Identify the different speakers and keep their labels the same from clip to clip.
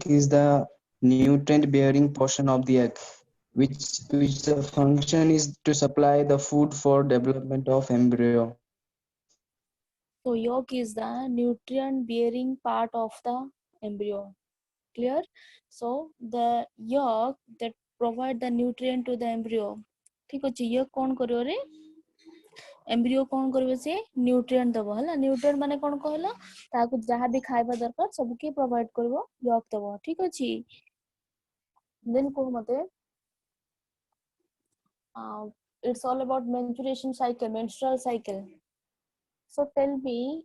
Speaker 1: is the nutrient bearing portion of the egg, which the function is to supply the food for development of embryo.
Speaker 2: So yolk is the nutrient bearing part of the embryo. Clear? So the yolk that provide the nutrient to the embryo. ठीक अच्छे yolk कौन करियो रे embryo कौन करियो से nutrient दबो हला न्यूट्रिएंट माने कौन कहला ताकू जहां भी खाइबा दरकार सब के प्रोवाइड करबो yolk दबो ठीक अछि देन को मते it's all about menstruation cycle menstrual cycle so tell me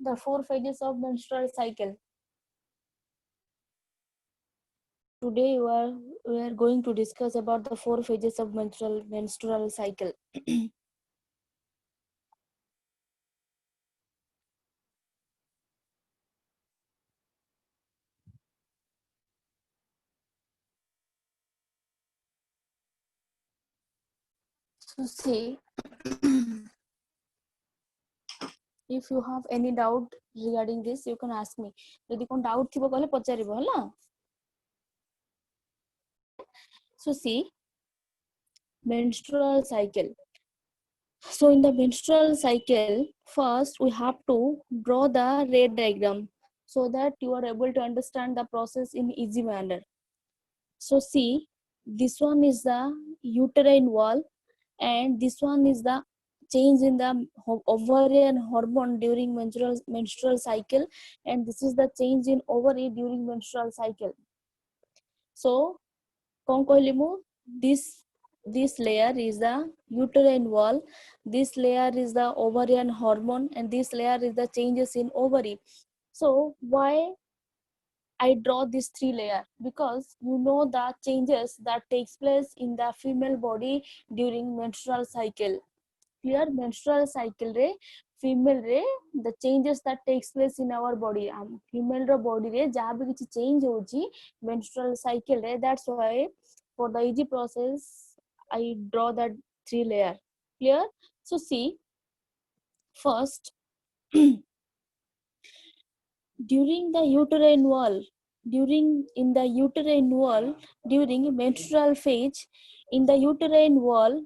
Speaker 2: the 4 phases of menstrual cycle. Today we are going to discuss about the 4 phases of menstrual cycle. So see, if you have any doubt regarding this, you can ask me. Jodi kon doubt thibo kale pacharibo hala. So see, menstrual cycle. So in the menstrual cycle, first we have to draw the red diagram so that you are able to understand the process in easy manner. So see, this one is the uterine wall and this one is the change in the ovarian hormone during menstrual cycle, and this is the change in ovary during menstrual cycle. So kon कहली मु this layer is the uterine wall, this layer is the ovarian hormone, and this layer is the changes in ovary. So why I draw this 3 layer? Because you know the changes that takes place in the female body during menstrual cycle. Clear? Menstrual cycle re female re the changes that takes place in our body, female ro body re jaha bhi kichi change hoji menstrual cycle re, that's why for the easy process I draw that 3 layer. Clear? So see, first during the uterine wall during menstrual phase, in the uterine wall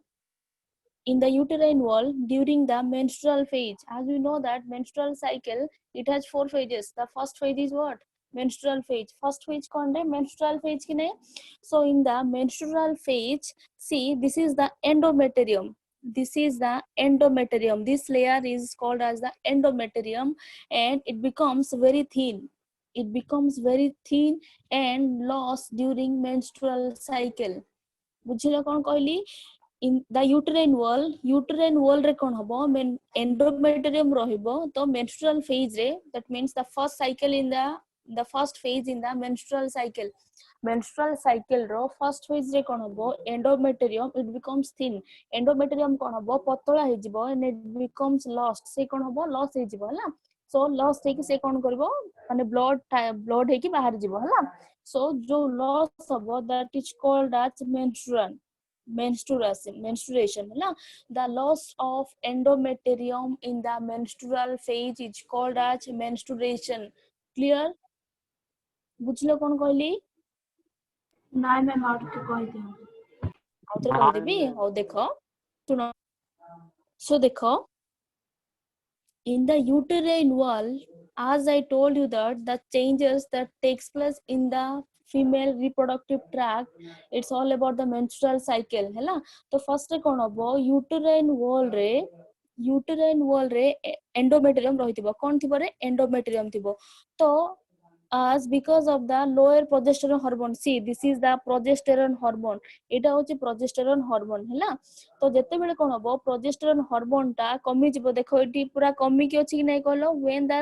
Speaker 2: during the menstrual phase, as we know that menstrual cycle, it has 4 phases. The first phase is what? Menstrual phase. First phase कौन है? Menstrual phase की नहीं. So in the menstrual phase, see, this is the endometrium. This is the endometrium. This layer is called as the endometrium, and it becomes very thin. It becomes very thin and lost during menstrual cycle. बुझिला कौन कहली? In the uterine wall re kon hobo men endometrium rohibo to menstrual phase re, that means the first cycle in the first phase in the menstrual cycle ro first phase re kon hobo endometrium, it becomes thin. Endometrium kon hobo patala he jibo and it becomes lost. Se kon hobo loss he jibo hala. So loss he ki se kon karibo mane blood he ki bahar jibo hala. So jo loss hobo, that is called as menstruation na. The loss of endometrium in the menstrual phase is called as menstruation. Clear? बुझलो कौन कहली?
Speaker 3: नाइ ma'am और तो कह दियो
Speaker 2: आउथरे कह देबी हो देखो सुनो. So देखो, in the uterine wall, as I told you that the changes that takes place in the female reproductive tract, it's all about the menstrual cycle है ना. तो first रे कौन होबो? uterine wall रे endometrium रहिथिबो. कौन थिबो रे? endometrium थिबो. तो as because of the lower progesterone hormone, see, this is the progesterone hormone, এটা হচ্ছে progesterone hormone ହେଲା. तो ଯେତେବେଳେ କଣ ହବ, progesterone hormone ଟା କମି ଯିବ. ଦେଖ ଏଠି ପୁରା କମିକି ଅଛି କି ନାଇଁ କହିଲ? when the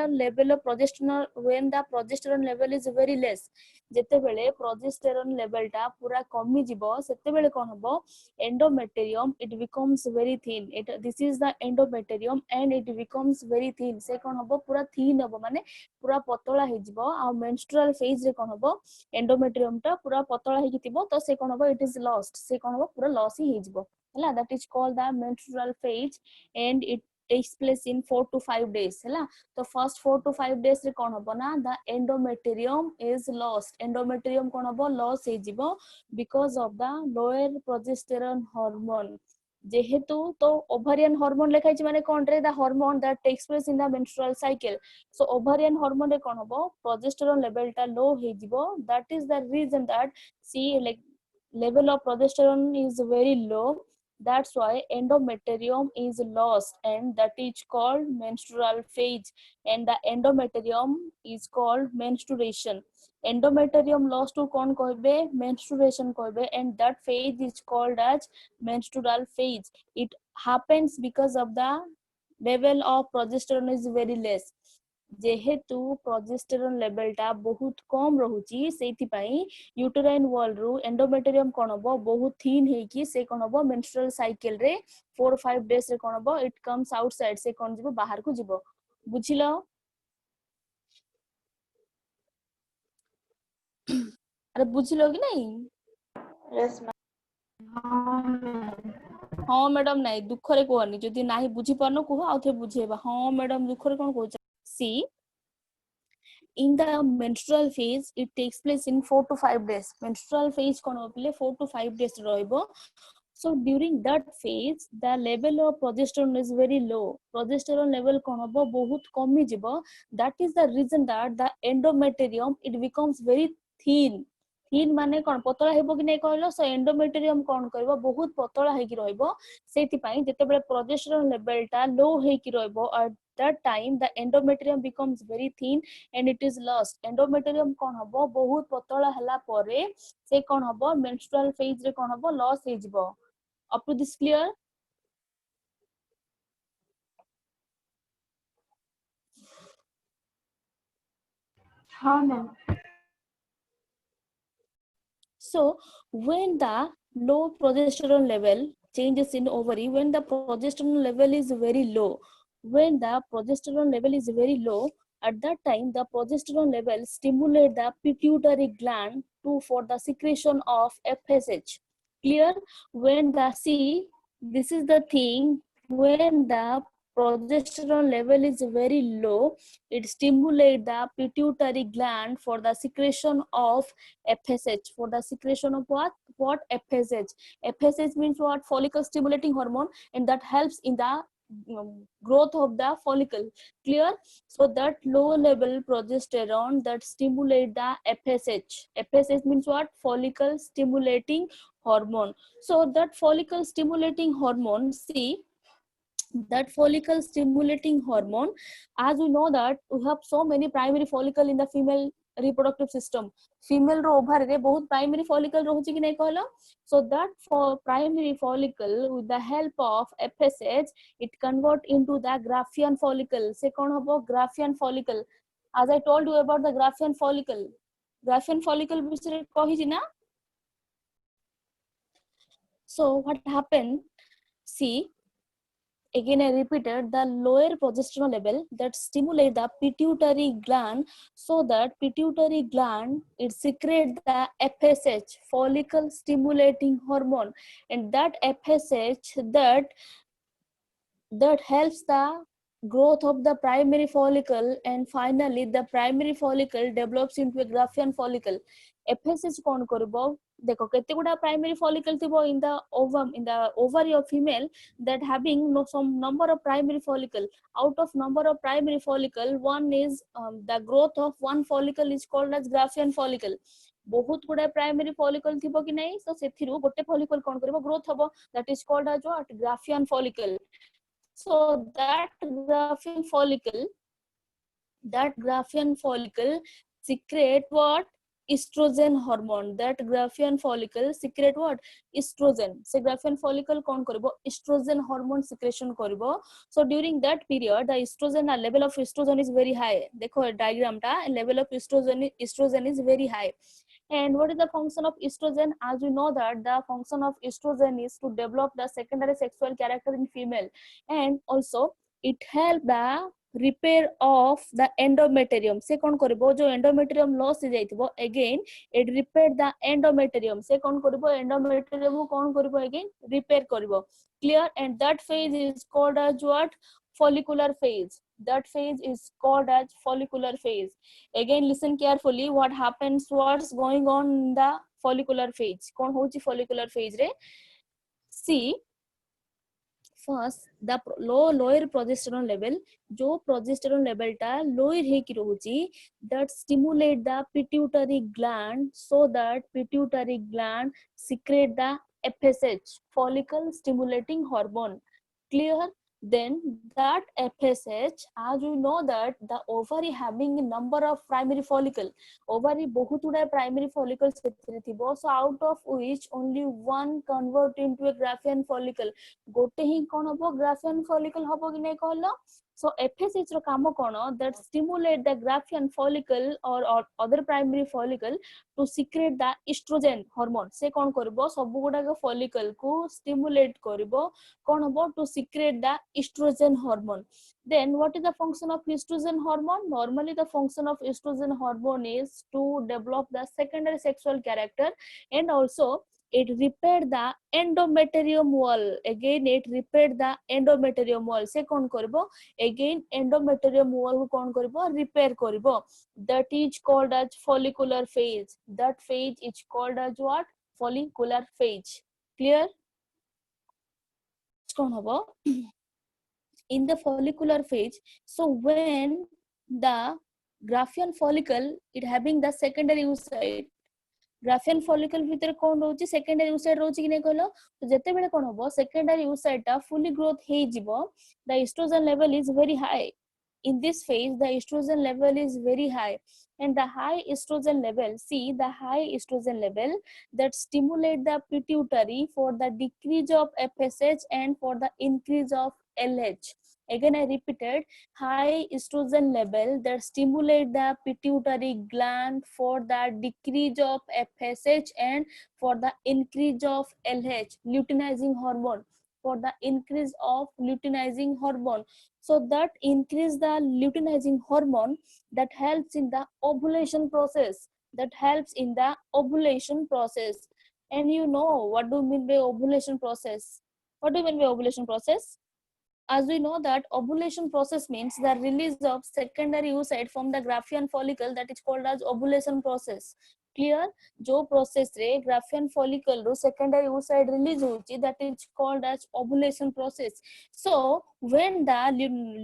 Speaker 2: progesterone level is very less, ଯେତେବେଳେ progesterone level ଟା ପୁରା କମି ଯିବ ସେତେବେଳେ କଣ ହବ? endometrium, it becomes very thin. This is the endometrium and it becomes very thin. ସେ କଣ ହବ? ପୁରା thin ହବ, ମାନେ ପୁରା ପତଳା ହେଇଯିବ. ଆଉ menstrual phase ରେ କଣ ହବ? endometrium ଟା ପୁରା ପତଳା ହେଇକି ଥିବ. ତ ସେ କଣ ହବ? it is lost. ସେ କଣ ହବ? ପୁରା loss ହି ହେଇଯିବ ହେଲା. that is called the menstrual phase and it takes place in 4 to 5 days हैला तो first 4 to 5 days रे कोन हबो ना the endometrium is lost endometrium कोन हबो loss हे जिवो because of the lower progesterone hormone जेहेतु तो ओवारियन हार्मोन लेखाइ माने कोन रे the hormone that takes place in the menstrual cycle so ovarian hormone रे कोन हबो प्रोजेस्टेरोन लेवल ता लो हे जिवो that is the reason that see like level of progesterone is very low. That's why endometrium is lost, and that is called menstrual phase. And the endometrium is called menstruation. Endometrium lost to kon कहबे menstruation कहबे, and that phase is called as menstrual phase. It happens because of the level of progesterone is very less. जेहेतु progesterone level टा बहुत कम रहुची सेति पई uterine wall रु endometrium कोन हबो बहुत थिन हे कि से कोन हबो मेंस्ट्रुअल साइकिल रे 4 5 डेज रे कोन हबो इट कम्स आउटसाइड से कोन जिवो बाहर को जिवो बुझिलो अरे बुझिलो कि नहीं
Speaker 3: Yes, ma'am.
Speaker 2: हाँ मैडम नहीं दुख रे कोनी जदी नाही बुझी परनो को आउ थे बुझेबा हाँ मैडम दुख रे कोन कहू सी in the menstrual phase it takes place in 4 to 5 days menstrual phase kon hobile 4 to 5 days roibo so during that phase the level of progesterone is very low progesterone level kon hobo bahut kami jibo that is the reason that the endometrium it becomes very thin thin माने कोन पतला हेबो कि नै कहलो सो endometrium कोन करबो बहुत पतला हे कि रहइबो सेति पई जते बेले प्रोजेस्टेरोन लेवल ता लो हे कि रहइबो at that time the endometrium becomes very thin and it is lost endometrium कोन हबो बहुत पतला हला परे से कोन हबो menstrual phase रे कोन हबो loss हे जिवो up to this clear
Speaker 3: हाँ ma'am.
Speaker 2: so when the low progesterone level changes in ovary when the progesterone level is very low when the progesterone level is very low at that time the progesterone level stimulate the pituitary gland to for the secretion of FSH clear when the see this is the thing when the progesterone level is very low it stimulate the pituitary gland for the secretion of FSH for the secretion of what FSH FSH means what follicle stimulating hormone and that helps in the growth of the follicle clear so that low level progesterone that stimulate the FSH means what follicle stimulating hormone so that follicle stimulating hormone see that follicle stimulating hormone as we know that we have so many primary follicle in the female reproductive system female ro ovary re bahut primary follicle rohuchi ki nei कहलो so that for primary follicle with the help of FSH it convert into the Graafian follicle se kon hobo Graafian follicle as I told you about the Graafian follicle bisare kahi chi na so what happened see again I repeated the lower progesterone level that stimulate the pituitary gland so that pituitary gland it secrete the FSH follicle stimulating hormone and that FSH that helps the growth of the primary follicle and finally the primary follicle develops into a Graafian follicle FSH kon koribo देखो केते गुडा primary follicle थिबो in the ovary of female that having some number of primary follicle out of number of primary follicle one is the growth of one follicle is called as Graafian follicle बहुत गुडा primary follicle थिबो कि नै तो सेथिरु गोटे follicle कोन करबो growth हबो that is called as what Graafian follicle so that Graafian follicle secrete what estrogen hormone that Graafian follicle secrete what estrogen se Graafian follicle kon karibo estrogen hormone secretion karibo so during that period the estrogen level of estrogen is very high dekho diagram ta level of estrogen is very high and what is the function of estrogen as we know that the function of estrogen is to develop the secondary sexual character in female and also it help the repair of the endometrium se kon karibo jo endometrium loss he jaithibo again it repair the endometrium se kon karibo endometrium kon karibo again repair karibo clear and that phase is called as what follicular phase. That phase is called as follicular phase. Again listen carefully what happens, what's going on in the follicular phase. Kon hochi follicular phase re? See, first the lower progesterone level, जो progesterone level टा lower ହେଇକି ରହୁଛି, that stimulate the pituitary gland so that pituitary gland secrete the FSH, follicle stimulating hormone. Clear? Then that FSH, as you know that the ovary having a number of primary follicle, ovary बहुत गुड़ा primary follicle ସେଥିରେ ଥିବ, so out of which only one convert into a Graafian follicle. गोटे ही कौन हबो Graafian follicle हबो कि नहीं कहलो. So FSH रो काम कौन, that stimulate the Graafian follicle or other primary follicle to secrete the estrogen hormone. से कौन करबो सब गुड़ा के follicle को stimulate करबो कौन हबो to secrete the estrogen hormone. Then what is the function of estrogen hormone? Normally the function of estrogen hormone is to develop the secondary sexual character, and also it repaired the endometrium wall. Again it repaired the endometrium wall. से कौन करबो, again endometrium wall को कौन करबो, repair करबो. That is called as follicular phase. That phase is called as what? Follicular phase. Clear? कौन हबो in the follicular phase. So when the Graafian follicle it having the secondary oocyte, Graafian follicle भितर कौन रोची secondary oocyte रोची कि नहीं कहलो. तो जते बेले कौन हबो secondary oocyte टा fully growth हे जिवो, the estrogen level is very high. In this phase the estrogen level is very high, and the high estrogen level, see the high estrogen level that stimulate the pituitary for the decrease of FSH and for the increase of LH. Again I repeated, high estrogen level that stimulate the pituitary gland for the decrease of FSH and for the increase of LH, luteinizing hormone, for the increase of luteinizing hormone. So that increase the luteinizing hormone that helps in the ovulation process, that helps in the ovulation process. And you know what do you mean by ovulation process? What do you mean by ovulation process? As we know that ovulation process means the release of secondary oocyte from the Graafian follicle, that is called as ovulation process. Clear? जो process रे Graafian follicle रो secondary oocyte release होची, that is called as ovulation process. So when the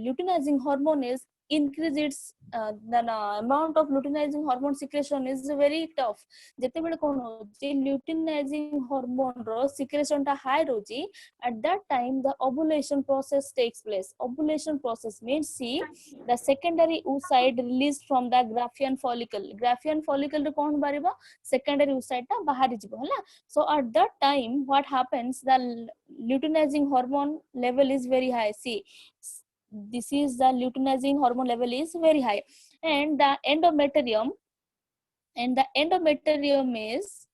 Speaker 2: luteinizing hormone is increase its the amount of luteinizing hormone secretion is very tough. जते बेले कोन होची luteinizing hormone रो secretion टा high रोची, at that time the ovulation process takes place. Ovulation process means, see, the secondary oocyte released from the Graafian follicle. Graafian follicle रे कोन बारिबो secondary oocyte टा बाहरी जिवो हला. So at that time what happens, the luteinizing hormone level is very high. See, this is the luteinizing hormone level is very high, and the endometrium is,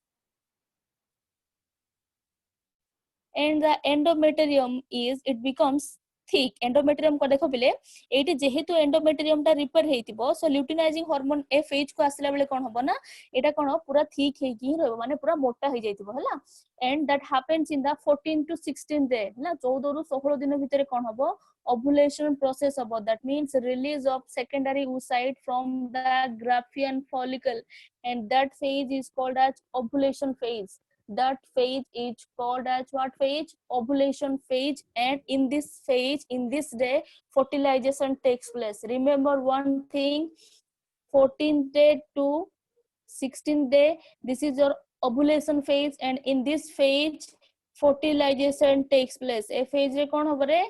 Speaker 2: and the endometrium is, it becomes thick. Endometrium को देखो बिले eighty जेहेतु endometrium टा repair हेतिबो, सो luteinizing hormone FH को आसला बेले कोन हबो ना, एटा कोन पूरा थिक हेकी ही रहबो, माने पूरा मोटा हे जाइतिबो हला. And that happens in the 14 to 16 day ना, 14 रु 16 दिन भितरे कोन हबो ovulation process हबो. That means release of secondary oocyte from the Graafian follicle, and that phase is called as ovulation phase. That phase is called as what phase? Ovulation phase. And in this phase, in this day, fertilization takes place. Remember one thing, 14th day to 16th day, this is your ovulation phase, and in this phase fertilization takes place. A phase re kon hobo re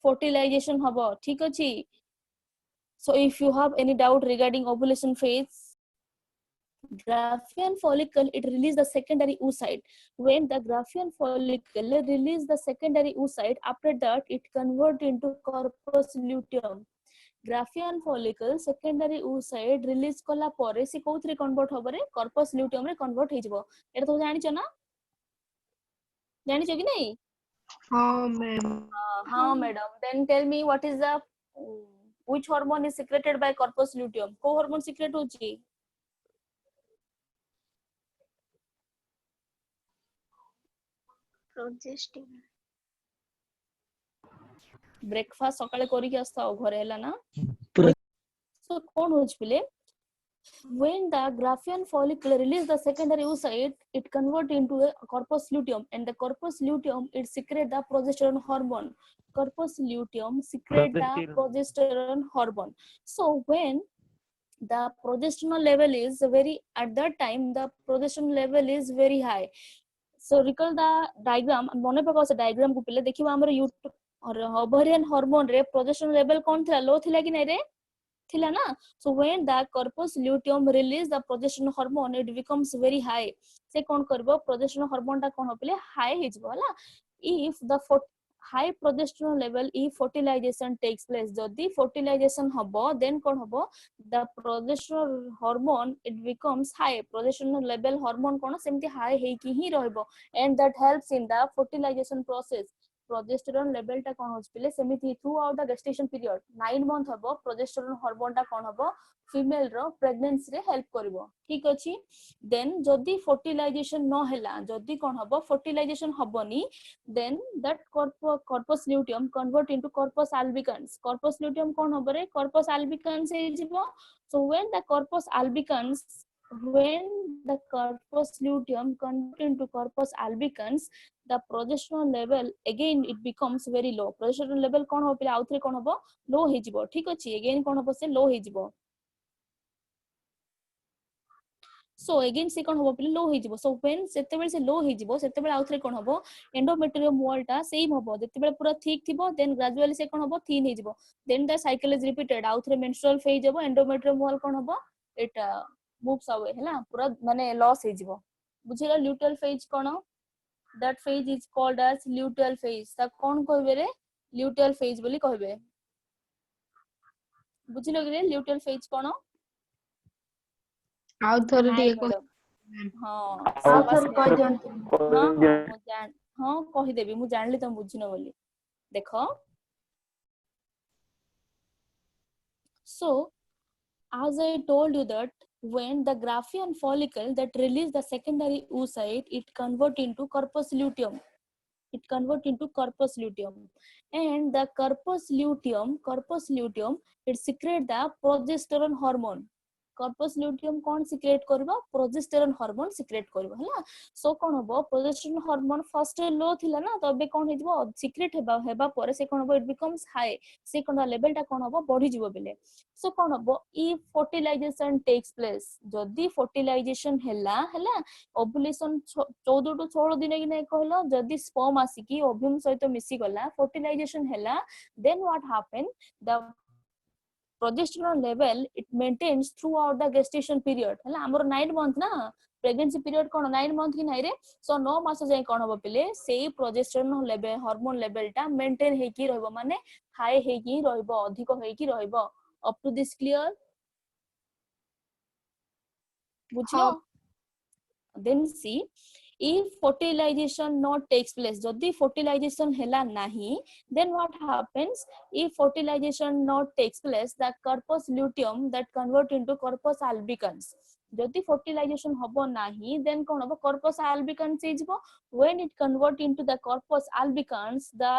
Speaker 2: fertilization hobo. ठीक अछि. So if you have any doubt regarding ovulation phase, Graafian follicle, it release the secondary oocyte. When the Graafian follicle release the secondary oocyte, after that it convert into corpus luteum. Graafian follicle secondary oocyte release कला परे से कोथरे convert होबरे corpus luteum रे convert हे जबो. एटा तो जानि छ ना, जानि छ कि नहीं?
Speaker 3: हाँ मैम.
Speaker 2: हाँ madam. Then tell me what is the which hormone is secreted by corpus luteum? को hormone secrete होची?
Speaker 3: Progesterone.
Speaker 2: ब्रेकफास्ट सकाळे करी के आस्ता घरे हैला ना
Speaker 4: पूरा
Speaker 2: सो कोन होच पिले when the Graafian follicle release the secondary oocyte, it convert into a corpus luteum, and the corpus luteum it secrete the progesterone hormone. Corpus luteum secrete the progesterone hormone. So when the progesterone level is very, at that time the progesterone level is very high. So recall the diagram, mone pakaw se diagram को पहले देखिबा हमर ovarian hormone रे progesterone level कोन थिला, लो थिला कि नै रे थिला ना. So when the corpus luteum release the progesterone hormone, it becomes very high. से कोन करबो progesterone hormone ता कोन होपले high हे जबो हला. If the high progesterone level, if fertilization takes place, जदि fertilization हबो then कोन हबो the progesterone hormone it becomes high. Progesterone level hormone cone सेमति high हे कि ही रहबो, and that helps in the fertilization process. Progesterone level टा कोन होच पिले सेमिति throughout the gestation period 9 month हबो प्रोजेस्टेरोन हार्मोन टा कोन हबो फीमेल रो प्रेगनेंसी रे हेल्प करबो. ठीक अछि. देन जदी फर्टिलाइजेशन न हैला, जदी कोन हबो फर्टिलाइजेशन हबोनी, then that corpus luteum convert into corpus albicans. Corpus luteum कोन हबो रे corpus albicans हे जिवो. So when the corpus luteum convert into corpus albicans, the progesterone level again it becomes very low. Progesterone level कोन हो पिले आउथरे कोन हबो लो हे जिवो. ठीक अछि. अगेन कोन हबो से लो हे जिवो. So again से कोन हबो पिले लो हे जिवो. So when सेते बेले से लो हे जिवो सेते बेले आउथरे कोन हबो एंडोमेट्रियम वॉल टा सेम हबो. जते बेले पूरा थिक थिबो देन ग्रेजुअली से कोन हबो थिन हे जिवो. Then the cycle is repeated. आउथरे मेंस्ट्रुअल फेज हबो, एंडोमेट्रियम वॉल कोन हबो इट मूव्स अवे हैला, पूरा माने लॉस हे जिवो. बुझिला ल्यूटियल फेज कोन, that phase is called as luteal phase. ता कोन कहबे रे luteal phase बोली कहबे. बुझिलो रे luteal phase कोन
Speaker 3: Authority को
Speaker 2: हां
Speaker 3: author कह दियंतु.
Speaker 2: मु जान हां कहि देबी मु जानली तुम बुझिनो बोली. देखो so as I told you that when the Graafian follicle that release the secondary oocyte, it convert into corpus luteum. It convert into corpus luteum, and the corpus luteum it secrete the progesterone hormone. Corpus luteum cone secrete करबो progesterone hormone secrete करबो हला. So कोन हबो progesterone hormone first लो थिला ना, तबे कोन हे जबो secrete हेबा परे से कोन हबो it becomes high. से कोन लेवल टा कोन हबो बढ़ी जिवो बेले. So कोन हबो if fertilization takes place, जदी fertilization हैला ovulation 14 to 16 दिन कि नै कहलो, जदी sperm आसी ओव्यूम सहित मिसी गला fertilization हैला, then what happen, the progesterone level it maintains throughout the gestation period. हैला हमर 9 month ना प्रेगनेंसी पीरियड कोन 9 मंथ कि नै रे. सो 9 मास जाय कोन हबो पिले सेही प्रोजेस्टेरोन लेवल हार्मोन लेवल टा मेंटेन हे कि रहबो, माने हाई हे कि रहबो, अधिक हे कि रहबो. अप टू दिस क्लियर बुझलो. Then see, if fertilization not takes place, जदि fertilization हैला नहीं, then what happens, if fertilization not takes place, the corpus luteum that convert into corpus albicans. जदि fertilization हबो नहीं, then कोन हबो corpus albicans हे जिवो. When it convert into the corpus albicans, the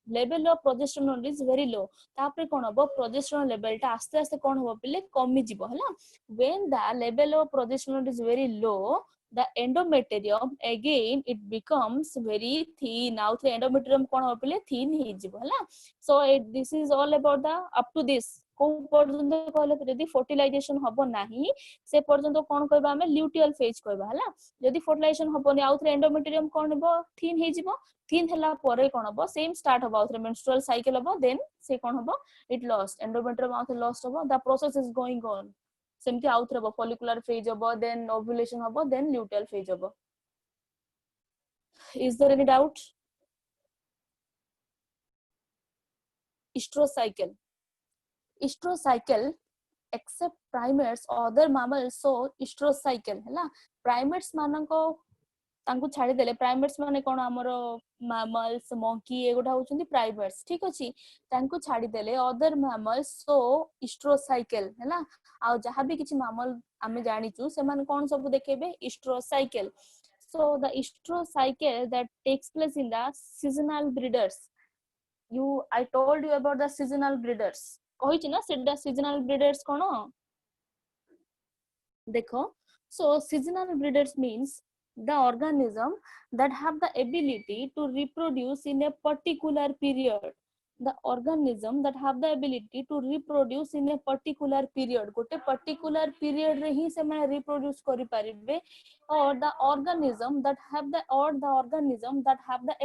Speaker 2: level of progesterone is very low. तापरे कोन हबो progesterone level टा आस्ते आस्ते कोन हबो पिले कमी जिवो हला. When the level of progesterone is very low, the endometrium again it becomes very thin. Now the endometrium कोन हो पिले thin हे जिवो हला. So this is all about the up to this को पर्यंत कहले यदि fertilization हबो नाही से पर्यंत कोन कहबा हमें luteal phase कहबा हला. यदि fertilization हबोनी आउथरे endometrium कोन हबो thin हे जिवो. thin हला परे कोन हबो सेम स्टार्ट हबो आउथरे menstrual cycle हबो, then से कोन हबो it lost endometrium आउथरे lost हबो. The process is going on. सेमति आउथरे हबो follicular phase हबो, then ovulation हबो, then luteal phase हबो. Is there any doubt? Estrocycle except primates other mammals so estrocycle हला. primates मानको तांकु छाडी देले. primates माने कोन हमरो mammals monkey एगोटा होचंदी primates. ठीक अछि, तांकु छाडी देले other mammals so estrocycle हला. आ जहा भी किछि mammal आमे जानिचु से मान कोन सब देखेबे estrocycle. So the estrocycle that takes place in the seasonal breeders, I told you about the seasonal breeders. କହିଛି ନା ସେଟା seasonal breeders କଣ देखो. So seasonal breeders means the organism that have the ability to reproduce in a particular period. The organism that have the ability to reproduce in a particular period. गोटे particular period रे ही से माने reproduce करि परिबे. Or the organism that have the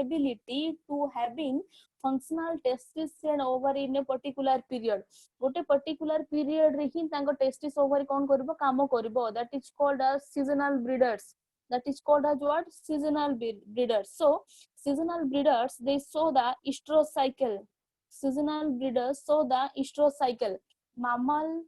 Speaker 2: ability to having functional testis and ovary in a particular period. गोटे particular period रे ही तांको testis ovary कोन करबो काम करबो. That is called as seasonal breeders. That is called as what? Seasonal breeders. So seasonal breeders, they show the estrous cycle. Seasonal breeders show the estrous cycle. Mammal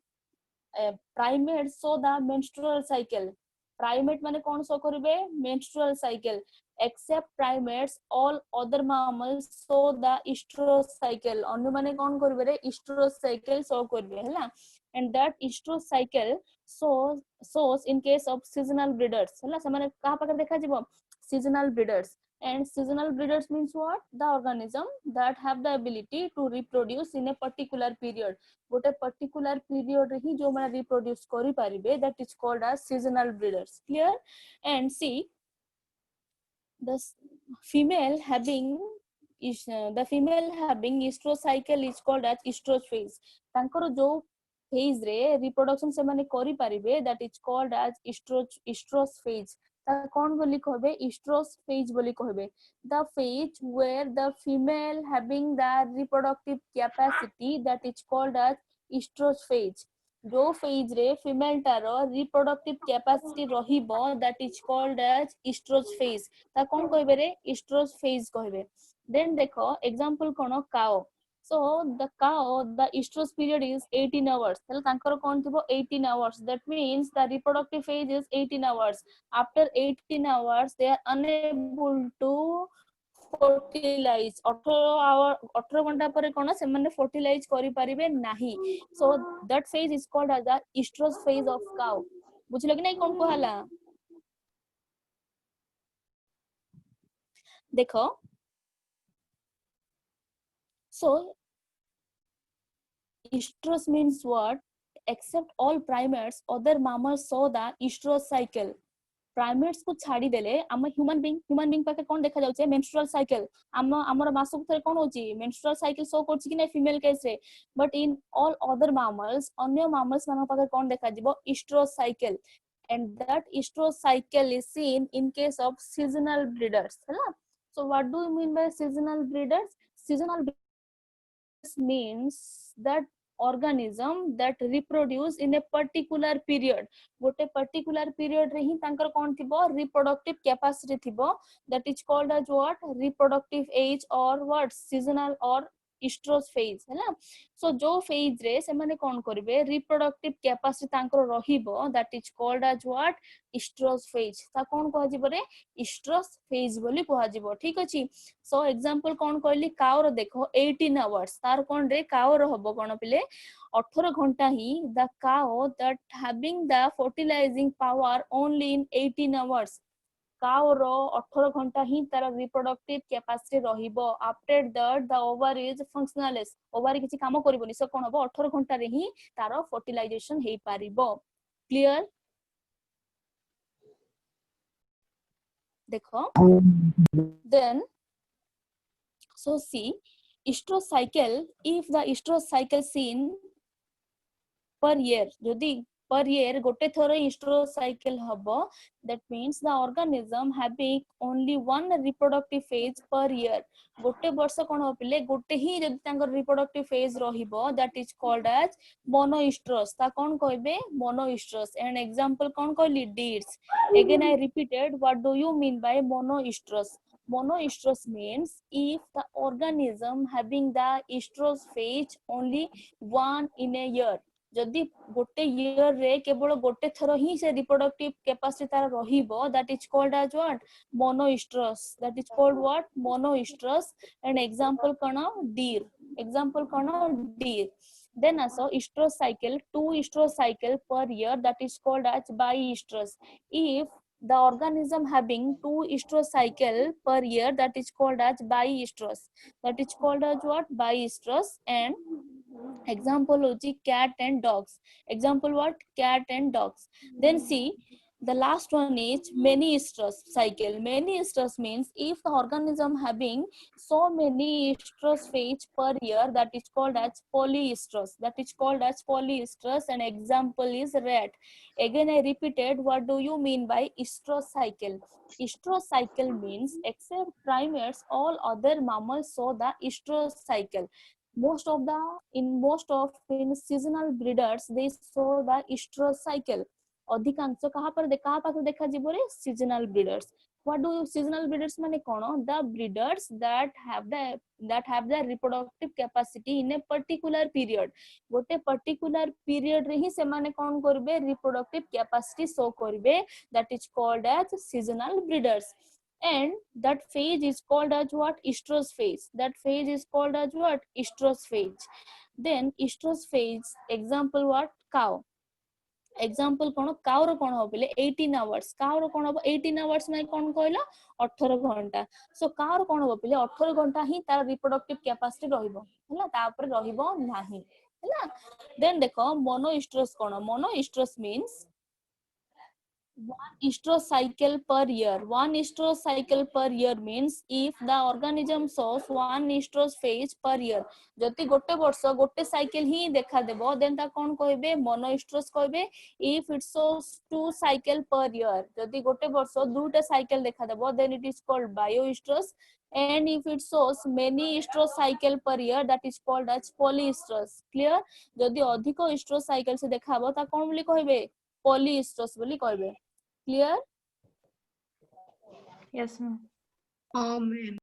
Speaker 2: primates show the menstrual cycle. Primate माने कौन show करिवे? Menstrual cycle. Except primates, all other mammals show the estrous cycle. अन्य माने कौन करिवे रे? Estrous cycle show करिवे हैला. And that estrous cycle shows in case of seasonal breeders हैला. से माने कहा पाकर देखा जीवो? Seasonal breeders. And seasonal breeders means what? The organism that have the ability to reproduce in a particular period. गोटे particular period रे ही जो माने reproduce करि परिबे, that is called as seasonal breeders. Clear? And see, the female having estrous cycle is called as estrous phase. तांकर जो phase रे reproduction से माने करि परिबे, that is called as estrous phase. कौन बोली कहबे? estrous phase बोली कहबे. The phase where the female having the reproductive capacity, that is called as estrous phase. जो phase रे female तारो reproductive capacity रहिबो, that is called as estrous phase. ता कौन कहबे रे? estrous phase कहबे. Then देखो example cone? cow. So the cow, the estrous period is 18 hours. ताले तांकर कोन थिबो? 18 hours. That means the reproductive phase is 18 hours. After 18 hours they are unable to fertilize. 18 घंटा पर कोन से माने fertilize करि परिबे नाही. So that phase is called as the estrous phase of cow. बुझलो कि नहीं कोन कहला? देखो. So estrous means what? Except all primates, other mammals show the estrous cycle. Primates को छाड़ी देले हम ह्यूमन बीइंग पाके कोन देखा जाउचे? menstrual cycle. हमर मासक थरे कोन होची? menstrual cycle शो करछि कि नै female case रे. But in all other mammals, अन्य mammals मान पाके कोन देखा जिवो? estrous cycle. And that estrous cycle is seen in case of seasonal breeders हैला. So what do you mean by seasonal breeders? Seasonal breeders means that organism that reproduce in a particular period. गोटे particular period रे ही तांकर कोन थिबो? reproductive capacity थिबो. That is called as what? reproductive age or what? seasonal or estrous phase हैला. So जो phase रे से माने कोन करबे? reproductive capacity तांकर रहिबो, that is called as what? estrous phase. ता कोन कह जिवो रे? estrous phase बोली कह जिवो. ठीक अछि. So example कोन कहली? cow रो देखो 18 hours. तार कोन रे? cow रो हबो कोन पिले? 18 घंटा ही. The cow that having the fertilizing power only in 18 hours. cow रो 18 घंटा ही तार reproductive capacity रहिबो. After that the ovary is functionless. ovary किछि काम करिबोनी. सो कोन हबो? 18 घंटा रे ही तार fertilization हेइ पारिबो. Clear? देखो. Then so see, estrous cycle, if the estrous cycle seen per year, जदि per year गोटे थरो estrous cycle हबो, that means the organism having only one reproductive phase per year. गोटे वर्ष कोन हो पिले? गोटे ही जदि तांकर reproductive phase रहिबो, that is called as monoestrous. ता कोन कहबे? monoestrous. And example कोन कहली? deers. Again I repeated, what do you mean by monoestrous? Monoestrous means if the organism having the estrous phase only one in a year. जदि गोटे year रे केवल गोटे thorough ही से reproductive capacity तार रहिबो, that is called as what? monoestrous. That is called what? monoestrous. And example cone? deer. Example cone? deer. Then also estrous cycle, 2 estrous cycle per year, that is called as biestrous. If the organism having 2 estrous cycle per year, that is called as biestrous. That is called as what? Biestrous. And example hoji cat and dogs. Example what? Cat and dogs. Then see, the last one is many estrous cycle. Many estrous means if the organism having so many estrous phase per year, that is called as polyestrous. That is called as polyestrous. And example is rat. Again I repeated, what do you mean by estrous cycle? Estrous cycle means except primates, all other mammals show the estrous cycle. Most of the in seasonal breeders they show the estrous cycle. अधिकांश कहाँ पर देखा जीवो रे seasonal breeders. What do seasonal breeders माने कोन? The breeders that have the reproductive capacity in a particular period. गोटे particular period रे ही से माने कोन करबे reproductive capacity show करबे, that is called as seasonal breeders. And that phase is called as what? Estrous phase. That phase is called as what? Estrous phase. Then estrous phase, example what? Cow. Example cone? Cow रो कोन हो बोले 18 hours. Cow रो कोन हो 18 hours माने कोन कहला 18 घंटा. So cow रो कोन हो बोले 18 घंटा ही तार reproductive capacity रहिबो हैला, तापर रहिबो नाही हैला. Then देखो monoestrous cone? Monoestrous means 1 estrous cycle per year. 1 estrous cycle per year means if the organism shows 1 estrous phase per year. जति गोटे वर्ष गोटे cycle ही देखा देबो, then ता कोन कहबे? monoestrous कहबे. If it shows 2 cycle per year, जति गोटे वर्ष दुटा cycle देखा देबो, then it is called bioestrous. And if it shows many estrous cycle per year, that is called as polyestrous. Clear? जदि अधिक estrous cycle से देखाबो ता कोन बोली कहबे? Polyestrous बोली कहबे. Clear?
Speaker 3: Yes, ma'am.
Speaker 4: Ma'am.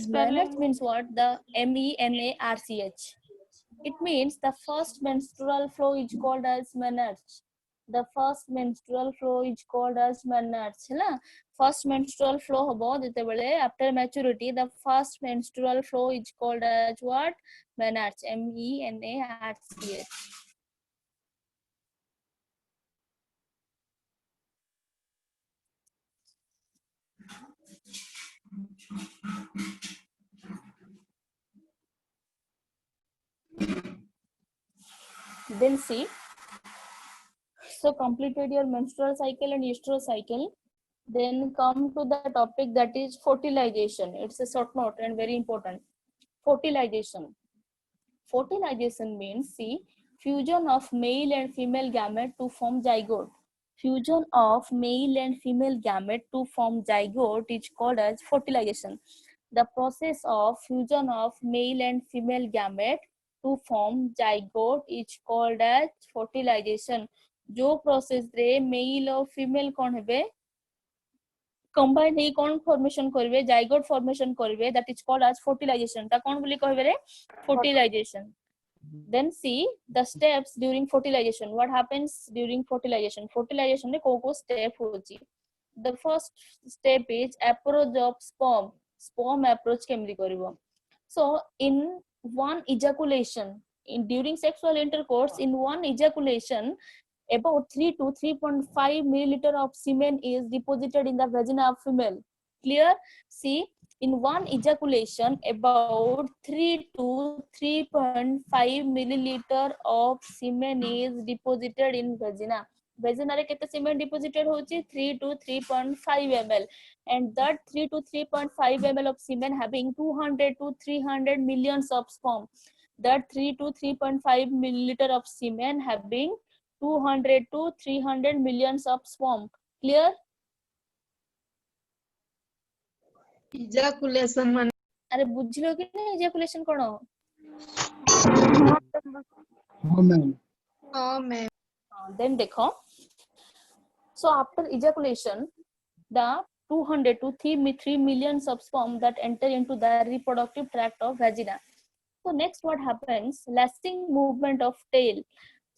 Speaker 2: Menarche means what? The MENARCH. It means the first menstrual flow is called as menarche. The first menstrual flow is called as menarche. है ना? First menstrual flow होबो जते बेले after maturity, the first menstrual flow is called as what? Menarche. MENARCH. Then see, so completed your menstrual cycle and estrous cycle. Then come to the topic that is fertilization. It's a short note and very important. Fertilization. Fertilization means, see, fusion of male and female gamete to form zygote. Fusion of male and female gamete to form zygote is called as fertilization. The process of fusion of male and female gamete to form zygote is called as fertilization. जो process रे mail और female cone हेबे combine हे कोन formation करबे, zygote formation करबे, that is called as fertilization. ता कोन बोली कहबे रे? Fertilization. Then see the steps during fertilization. What happens during fertilization? Fertilization रे को step होची. The first step is approach of sperm. Sperm approach केमदी करबो? So in one ejaculation, during sexual intercourse, in one ejaculation, about 3 to 3.5 milliliter of semen is deposited in the vagina of female. Clear? See, in one ejaculation, about 3 to 3.5 milliliter of semen is deposited in vagina. Vagina रे केते semen deposited होची? 3 to 3.5 ml. And that 3 to 3.5 ml of semen having 200 to 300 millions of sperm. That 3 to 3.5 milliliter of semen having 200 to 300 millions of sperm. Clear?
Speaker 4: Ejaculation man.
Speaker 2: अरे बुझलो कि नहीं ejaculation कोन?
Speaker 1: हाँ ma'am.
Speaker 4: Ma'am.
Speaker 2: Then देखो. So after ejaculation, the 200 to 3 millions of sperm that enter into the reproductive tract of vagina. So next what happens? Lasting movement of tail.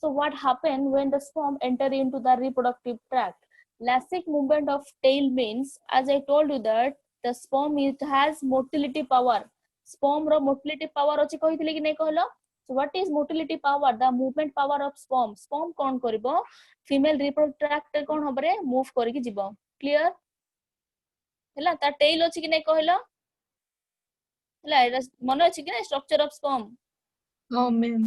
Speaker 2: So what happens when the sperm enter into the reproductive tract? Lasting movement of tail means, as I told you that the sperm it has motility power. Sperm ro motility power अछि कहिथिले कि नै कहलो? So what is motility power? The movement power of sperm. Sperm कौन करिबो female reproductive tract रे कौन हबरे move करिक जिवो. Clear? ହେଲା ता tail अछि कि नै कहलो ହେଲା एटा मन अछि कि नै structure of sperm.
Speaker 4: हाँ मैम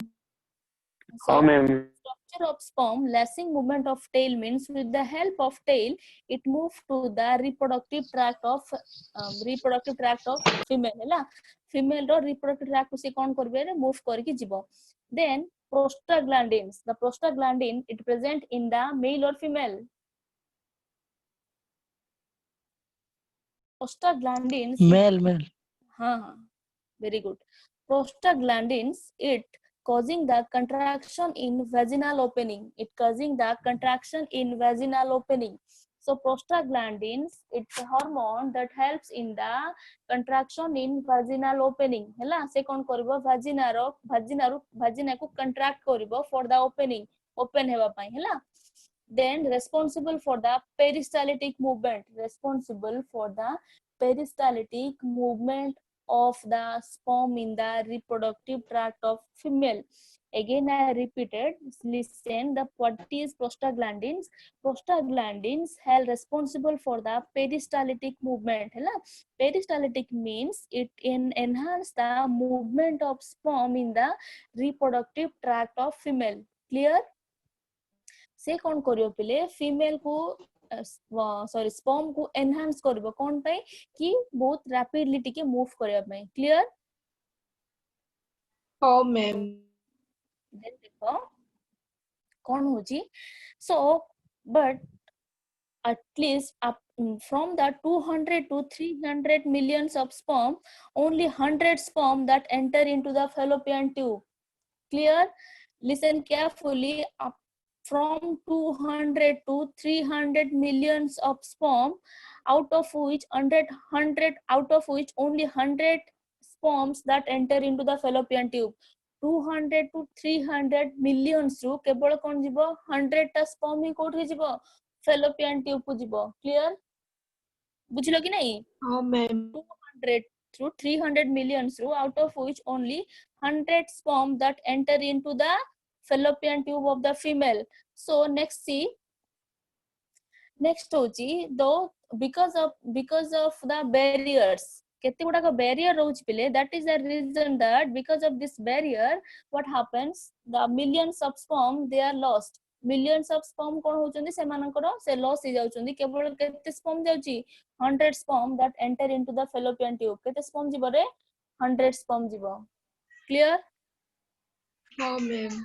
Speaker 2: So
Speaker 5: हाँ ma'am
Speaker 2: structure of sperm lashing movement of tail means with the help of tail it move to the reproductive tract of female हैला female रो reproductive tract को से कोन करबे रे move करके जिवो. Then prostaglandins, the prostaglandin it present in the male or female. Prostaglandins
Speaker 6: Male.
Speaker 2: हाँ very good. Prostaglandins it causing the contraction in vaginal opening. It causing the contraction in vaginal opening. So prostaglandins it's a hormone that helps in the contraction in vaginal opening. ହେଲା से कोन करबो vagina को contract करबो for the open हेबा पई ହେଲା. Then responsible for the peristaltic movement of the sperm in the reproductive tract of female. Again I repeated, listen, the what is prostaglandins? Prostaglandins are responsible for the peristaltic movement. Peristaltic means it enhance the movement of sperm in the reproductive tract of female. Clear? से कौन करियो पिले female को sorry sperm को enhance करबो कोन पे कि बहुत रैपिडली टिके मूव करबा पे. क्लियर?
Speaker 4: हाँ मैम
Speaker 2: देन देखो कौन होची. So but at least up from the 200 to 300 millions of sperm, only 100 sperm that enter into the fallopian tube. Clear? Listen carefully. Up from 200 to 300 millions of sperm, out of which only 100 sperms that enter into the fallopian tube. 200 to 300 millions ru केवल कोन जिवो 100 टा sperm ही कोठी जिवो fallopian tube को जिवो. Clear? बुझलो कि नहीं?
Speaker 4: हाँ ma'am
Speaker 2: 200 to 300 millions ru out of which only 100 sperm that enter into the fallopian tube of the female. So next see, next hoji though because of the barriers केते गुडा का barrier रोच पिले, that is the reason that because of this barrier what happens, the millions of sperm they are lost. Millions of sperm कोन होचंदी से मानकर से loss हो जाउचंदी. केवल केते sperm जाउची 100 sperm that enter into the fallopian tube. केते sperm जिवो रे 100 sperm जिवो. Clear?
Speaker 4: हाँ मैम